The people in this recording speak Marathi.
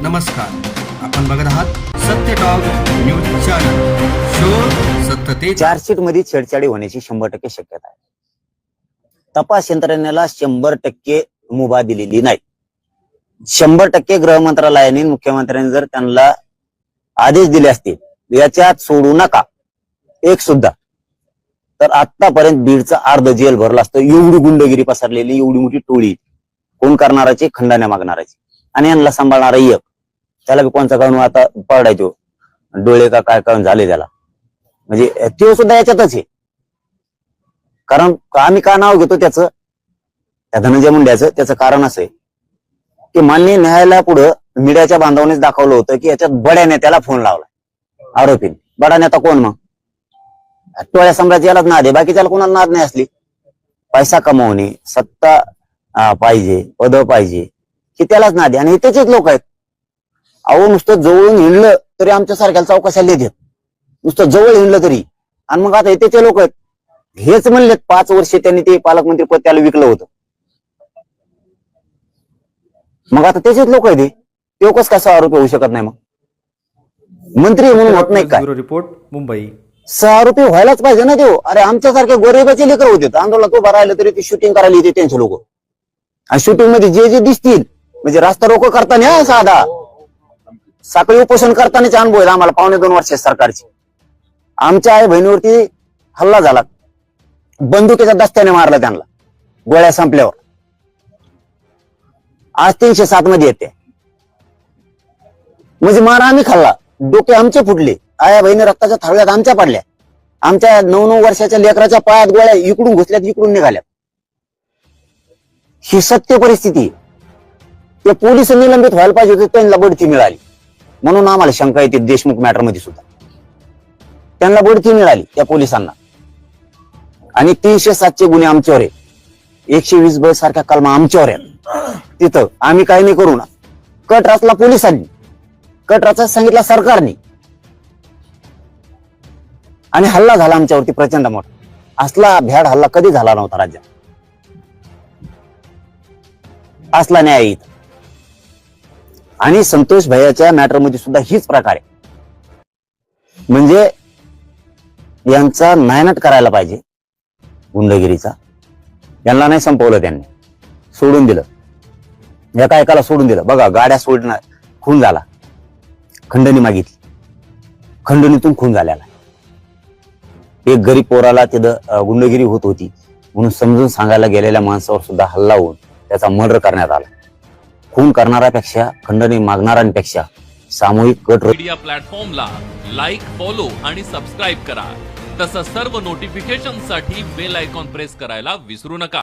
नमस्कार, आपण बघत आहात सत्य टॉक न्यूज चॅनल. शोध सत्यते. चार्जशीट मध्ये छेडछाडी होण्याची 100% शक्यता आहे. तपास यंत्रणेला 100% मुभा दिलेली नाही. 100% गृह मंत्रालयाने मुख्यमंत्र्यांनी जर त्यांना आदेश दिले असतील याच्यात सोडू नका एक सुद्धा, तर आतापर्यंत बीडचं अर्ध जेल भरलं असतं. एवढी गुंडगिरी पसरलेली, एवढी मोठी टोळी, कोण करणाराची, खंडाने मागणाराची, आणि यांना सांभाळणारा एक, त्याला बी कोणचा काढून आता पडायचो डोळे का काय काढून झाले त्याला, म्हणजे तो सुद्धा याच्यातच आहे. कारण आम्ही का नाव घेतो त्याचं, त्या धनंजय मुंड्याचं, त्याचं कारण असं आहे की माननीय न्यायालयापुढं मीडियाच्या बांधवानेच दाखवलं होतं की याच्यात बड्या नेत्याला फोन लावला आरोपीने. बडा नेता कोण? मग टोळ्या सम्राट यालाच नाद आहे, बाकीच्याला कोणाला नाद नाही. असली पैसा कमवणे, सत्ता पाहिजे, पद पाहिजे, की त्यालाच नाद आहे. आणि त्याचेच लोक आहेत. अहो नुसतं जवळून हिंडलं तरी आमच्या सारख्याला चौकशाला देत, नुसतं जवळ हिंडलं तरी. आणि मग आता त्याचे लोक आहेत. हेच म्हणलेत 5 वर्ष त्यांनी ते पालकमंत्री पद त्याला विकलं होतं. मग आता त्याचेच लोक आहेत. ते कसं कसा आरोपी होऊ शकत नाही? मग मंत्री म्हणून होत नाही काय? रिपोर्ट मुंबई. आरोपी व्हायलाच पाहिजे ना देव. अरे आमच्यासारखे गोरेबाचे लेकर होते, आंदोलनात उभा राहिलं तरी ते शूटिंग करायला येते त्यांचे लोक. आणि शूटिंग मध्ये जे जे दिसतील, म्हणजे रास्ता रोको करताना, साधा साखळी उपोषण करतानाच अनुभव आहे आम्हाला. 2.25 वर्ष सरकारची. आमच्या आई बहिणीवरती हल्ला झाला, बंदुकीच्या दस्त्याने मारला त्यांना गोळ्या संपल्यावर. आज 307 मध्ये येते. म्हणजे मार आम्ही खाल्ला, डोके आमचे फुटले, आया बहिणी रक्ताच्या थाळ्यात आमच्या पडल्या. आमच्या 9-9 वर्षाच्या लेकराच्या पायात गोळ्या इकडून घुसल्यात, इकडून निघाल्यात. ही सत्य परिस्थिती. ते पोलिस निलंबित व्हायला पाहिजे होते, त्यांना बढती मिळाली. म्हणून आम्हाला शंका येते देशमुख मॅटर मध्ये सुद्धा त्यांना बढती मिळाली त्या पोलिसांना. आणि 307 गुन्हे आमच्यावर आहे, 120 सारख्या कलमा आमच्यावर आहेत. तिथं आम्ही काही नाही करू ना. कट रचला पोलिसांनी, कट रचा सांगितला सरकारने, आणि हल्ला झाला आमच्यावरती प्रचंड मोठा. असला भ्याड हल्ला कधी झाला नव्हता राज्यात. असला न्याय इथं. आणि संतोष भैयाच्या मॅटर मध्ये सुद्धा हीच प्रकार आहे. म्हणजे यांचा नायनाट करायला पाहिजे गुंडगिरीचा. यांना नाही संपवलं, त्यांनी सोडून दिलं. एका एकाला सोडून दिलं. बघा, गाड्या सोडणं, खून झाला, खंडणी मागितली, खंडणीतून खून झालेला. एक गरीब पोराला तिथं गुंडगिरी होत होती म्हणून समजून सांगायला गेलेल्या माणसावर सुद्धा हल्ला होऊन त्याचा मर्डर करण्यात आला. खून करणाऱ्यापेक्षा, खंडणी मागणाऱ्यांपेक्षा सामूहिक कट. मीडिया प्लॅटफॉर्मला लाईक, फॉलो आणि सबस्क्राईब करा. तसंच सर्व नोटिफिकेशनसाठी बेल आयकॉन प्रेस करायला विसरू नका.